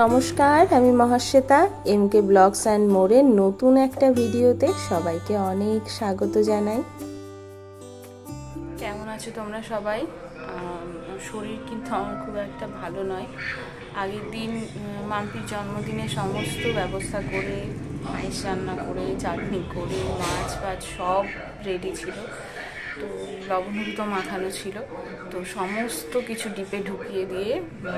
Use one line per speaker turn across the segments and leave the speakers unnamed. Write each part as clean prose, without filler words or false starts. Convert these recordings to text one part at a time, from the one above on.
নমস্কার, আমি মহাশ্বেতা। এমকে blogs and মোরের নতুন একটা ভিডিওতে সবাইকে অনেক স্বাগত জানাই। কেমন আছো তোমরা সবাই? শরীর কিন্তু আমার খুব একটা ভালো নয়। আগের দিন মাম্পির জন্মদিনে সমস্ত ব্যবস্থা করে, পায়েস রান্না করে, চাটনি করে, মাছ ফাছ সব রেডি ছিল। তো লবণ হলুদ মাখানো ছিল, তো সমস্ত কিছু ডিপে ঢুকিয়ে দিয়ে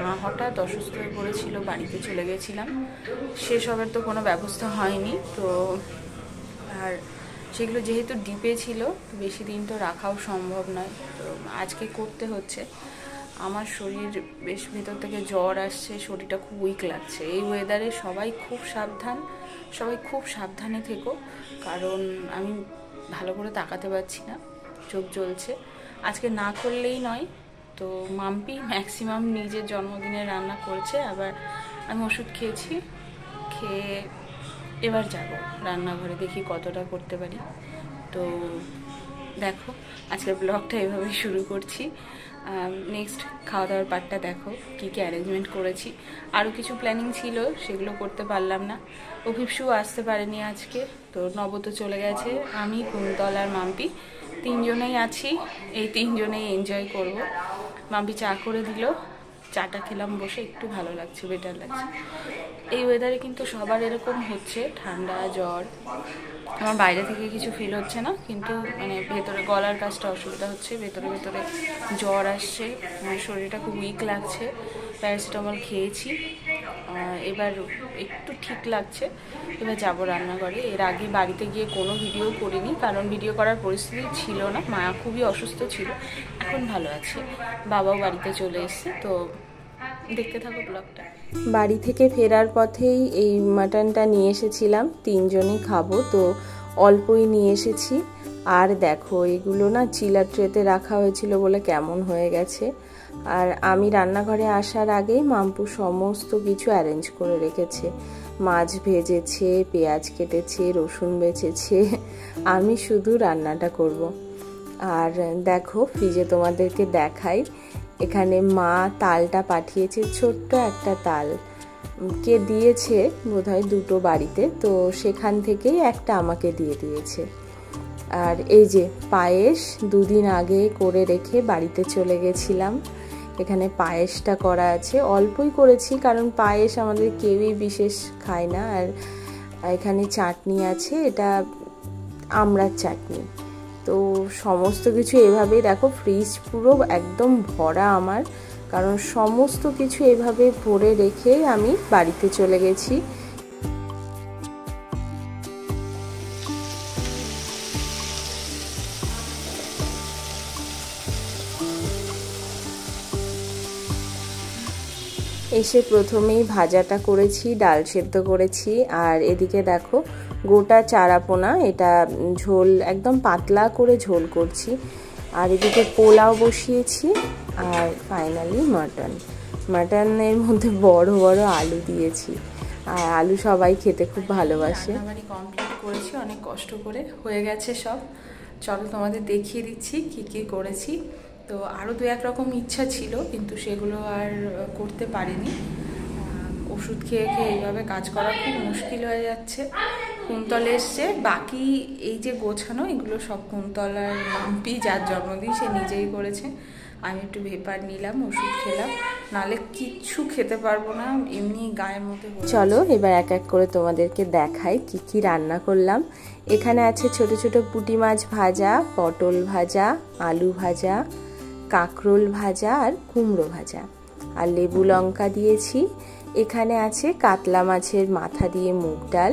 মা হঠাৎ অসুস্থ হয়ে পড়েছিল, বাড়িতে চলে গেছিলাম। সেসবের তো কোনো ব্যবস্থা হয়নি। তো আর সেগুলো যেহেতু ডিপে ছিল, বেশি দিন তো রাখাও সম্ভব নয়, তো আজকে করতে হচ্ছে। আমার শরীর বেশ ভেতর থেকে জ্বর আসছে, শরীরটা খুব উইক লাগছে। এই ওয়েদারে সবাই খুব সাবধানে থেকো, কারণ আমি ভালো করে তাকাতে পারছি না, চোখ জ্বলছে। আজকে না করলেই নয়, তো মাম্পি ম্যাক্সিমাম নিজের জন্মদিনে রান্না করেছে, আবার আমি ওষুধ খেয়ে এবার যাব রান্নাঘরে, দেখি কতটা করতে পারি। তো দেখো, আজকের ব্লগটা এভাবেই শুরু করছি। নেক্সট খাওয়া দাওয়ার পার্টটা দেখো, কী কী অ্যারেঞ্জমেন্ট করেছি। আরও কিছু প্ল্যানিং ছিল, সেগুলো করতে পারলাম না। অভিপসু আসতে পারেনি আজকে, তো নব তো চলে গেছে। আমি, কুন্তল আর মাম্পি তিনজনেই আছি। এই তিনজনেই এনজয় করব। মাম্পি চা করে দিল, চাটা খেলাম বসে, একটু ভালো লাগছে, বেটার লাগছে। এই ওয়েদারে কিন্তু সবার এরকম হচ্ছে, ঠান্ডা জ্বর। আমার বাইরে থেকে কিছু ফিল হচ্ছে না, কিন্তু মানে ভেতরে গলার কাজটা অসুবিধা হচ্ছে, ভেতরে জ্বর আসছে, শরীরটা খুব উইক লাগছে। প্যারাসিটামল খেয়েছি, এবার একটু ঠিক লাগছে। এবার যাবো রান্নাঘরে। এর আগে বাড়িতে গিয়ে কোনো ভিডিও করিনি, কারণ ভিডিও করার পরিস্থিতি ছিল না, মা খুবই অসুস্থ ছিল। এখন ভালো আছে, বাবাও বাড়িতে চলে এসছে। তো দেখতে থাকো ব্লগটা। বাড়ি থেকে ফেরার পথেই এই মাটনটা নিয়ে এসেছিলাম, তিনজনই খাবো, তো অল্পই নিয়ে এসেছি। আর দেখো, এগুলো না চিলার ট্রেতে রাখা হয়েছিল বলে কেমন হয়ে গেছে। আর আমি রান্নাঘরে আসার আগেই মাম্পু সমস্ত কিছু অ্যারেঞ্জ করে রেখেছে। মাছ ভেজেছে, পেঁয়াজ কেটেছে, রসুন বেছেছে, আমি শুধু রান্নাটা করব। আর দেখো, ফ্রিজে তোমাদেরকে দেখাই, এখানে মা তালটা পাঠিয়েছে, ছোট্ট একটা তাল কে দিয়েছে বোধহয় দুটো বাড়িতে, তো সেখান থেকেই একটা আমাকে দিয়ে দিয়েছে। আর এই যে পায়েস দুদিন আগে করে রেখে বাড়িতে চলে গেছিলাম। এখানে পায়েসটা করা আছে, অল্পই করেছি, কারণ পায়েস আমাদের কেউই বিশেষ খায় না। আর এখানে চাটনি আছে, এটা আমড়ার চাটনি। তো সমস্ত কিছু এভাবেই দেখো, ফ্রিজ পুরো একদম ভরা আমার, কারণ সমস্ত কিছু এভাবে ভরে রেখে আমি বাড়িতে চলে গেছি। এসে প্রথমেই ভাজাটা করেছি, ডাল সেদ্ধ করেছি। আর এদিকে দেখো, গোটা চারাপোনা, এটা ঝোল একদম পাতলা করে ঝোল করছি। আর এদিকে পোলাও বসিয়েছি। আর ফাইনালি মাটনের মধ্যে বড় বড় আলু দিয়েছি। আর আলু সবাই খেতে খুব ভালোবাসে। রান্নাবাড়ি কমপ্লিট করেছি অনেক কষ্ট করে, হয়ে গেছে সব। চলো তোমাদের দেখিয়ে দিচ্ছি কি কি করেছি। তো আরও দু এক রকম ইচ্ছা ছিল, কিন্তু সেগুলো আর করতে পারিনি। ওষুধ খেয়ে এইভাবে কাজ করা খুব মুশকিল হয়ে যাচ্ছে। কুন্তল এসছে, বাকি এই যে গোছানো, এগুলো সব কুন্তল আর মাম্পি, যার জন্মদিন সে নিজেই করেছে। আমি একটু ভেপার নিলাম, ওষুধ খেলাম, নাহলে কিচ্ছু খেতে পারবো না, এমনি গায়ের মধ্যে। চলো এবার এক এক করে তোমাদেরকে দেখাই কি কি রান্না করলাম। এখানে আছে ছোট ছোট পুঁটি মাছ ভাজা, পটল ভাজা, আলু ভাজা, কাঁকরোল ভাজা আর কুমড়ো ভাজা, আর লেবু লঙ্কা দিয়েছি। এখানে আছে কাতলা মাছের মাথা দিয়ে মুগ ডাল,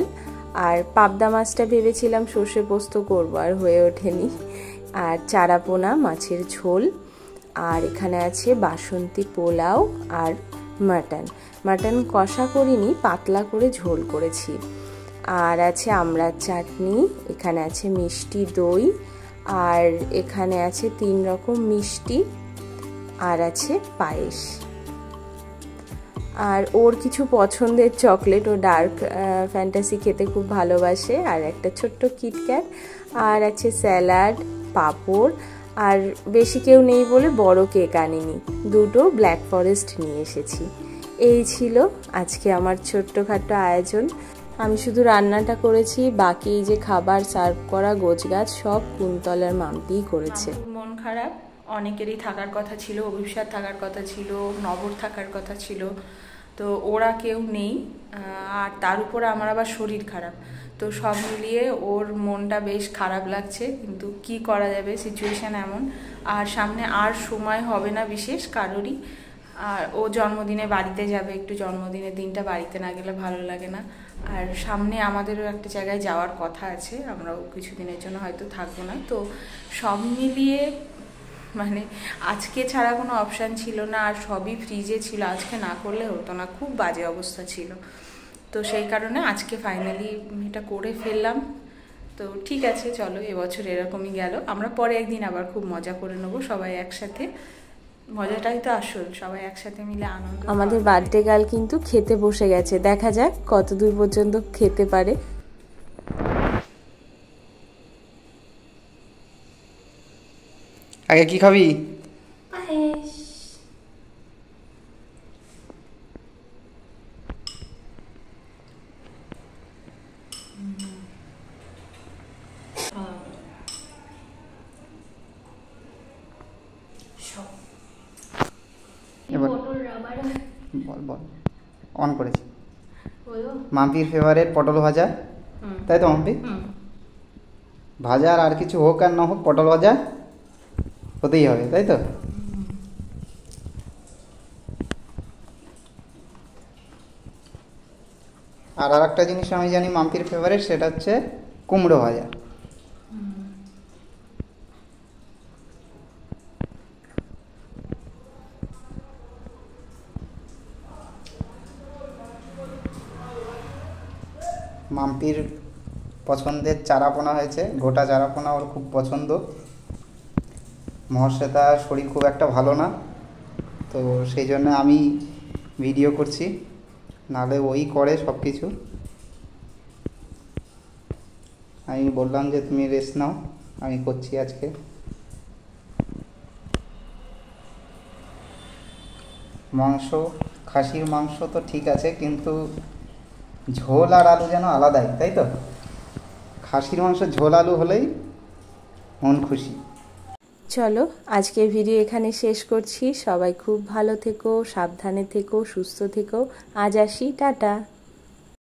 আর পাবদা মাছটা ভেবেছিলাম সর্ষে পোস্ত করবো, আর হয়ে ওঠেনি। আর চারাপোনা মাছের ঝোল। আর এখানে আছে বাসন্তী পোলাও আর মাটন কষা করিনি, পাতলা করে ঝোল করেছি। আর আছে আমড়ার চাটনি, এখানে আছে মিষ্টি দই, আর এখানে আছে 3 রকম মিষ্টি, আর আছে পায়েস। আর ওর কিছু পছন্দের চকলেট, ও ডার্ক ফ্যান্টাসি খেতে খুব ভালোবাসে, আর একটা ছোট্ট কিটক্যাট, আর আছে স্যালাড, পাঁপড়। আর বেশি কেউ নেই বলে বড় কেক আনিনি, দুটো ব্ল্যাক ফরেস্ট নিয়ে এসেছি। এই ছিল আজকে আমার ছোট্টখাটো আয়োজন। আমি শুধু রান্নাটা করেছি, বাকি যে খাবার সার্ভ করা গোছগাছ সব কুন্তলার মাম্পিই করেছে। মন খারাপ, অনেকেরই থাকার কথা ছিল, অভিশাপ থাকার কথা ছিল, নবর থাকার কথা ছিল, তো ওরা কেউ নেই। আর তার উপরে আমার আবার শরীর খারাপ, তো সব মিলিয়ে ওর মনটা বেশ খারাপ লাগছে, কিন্তু কি করা যাবে, সিচুয়েশান এমন। আর সামনে আর সময় হবে না বিশেষ কারোরই। আর ও জন্মদিনে বাড়িতে যাবে, একটু জন্মদিনের দিনটা বাড়িতে না গেলে ভালো লাগে না। আর সামনে আমাদেরও একটা জায়গায় যাওয়ার কথা আছে, আমরাও কিছুদিনের জন্য হয়তো থাকবো না। তো সব মিলিয়ে মানে আজকে ছাড়া কোনো অপশান ছিল না, আর সবই ফ্রিজে ছিল, আজকে না করলে হতো না, খুব বাজে অবস্থা ছিল। তো সেই কারণে আজকে ফাইনালি এটা করে ফেললাম। তো ঠিক আছে, চলো এবছর এরকমই গেল, আমরা পরে একদিন আবার খুব মজা করে নেবো সবাই একসাথে। মজাটাই তো আসল, সবাই একসাথে মিলে আনন্দ। আমাদের বার্থডে গার্ল কিন্তু খেতে বসে গেছে, দেখা যাক কত দূর পর্যন্ত খেতে পারে।
আগে কি খাবি? বল বল, অন করেছি। মাম্পির ফেভারিট পটল ভাজা, তাই তো মাম্পি? ভাজা আর কিছু হোক আর না হোক, পটল ভাজা হতেই হবে, তাই তো? আর একটা জিনিস আমি জানি মাম্পির ফেভারিট, সেটা হচ্ছে কুমড়ো ভাজা। মাম্পির পছন্দের চারাপোনা হয়েছে, গোটা চারাপোনা ওর খুব পছন্দ। মহাশ্বেতার শরীর খুব একটা ভালো না, তো সেই জন্য আমি ভিডিও করছি, নাহলে ওই করে সব কিছু। আমি বললাম যে তুমি রেস্ট নাও, আমি করছি আজকে। মাংস, খাসির মাংস তো ঠিক আছে, কিন্তু ঝোল আর আলু যেন আলাদাই, তাই তো? খাসির মাংস ঝোল আলু হলেই মন খুশি।
চলো আজকের ভিডিও এখানে শেষ করছি। সবাই খুব ভালো থেকো, সাবধানে থেকো, সুস্থ থেকো। আজ আসি, টাটা।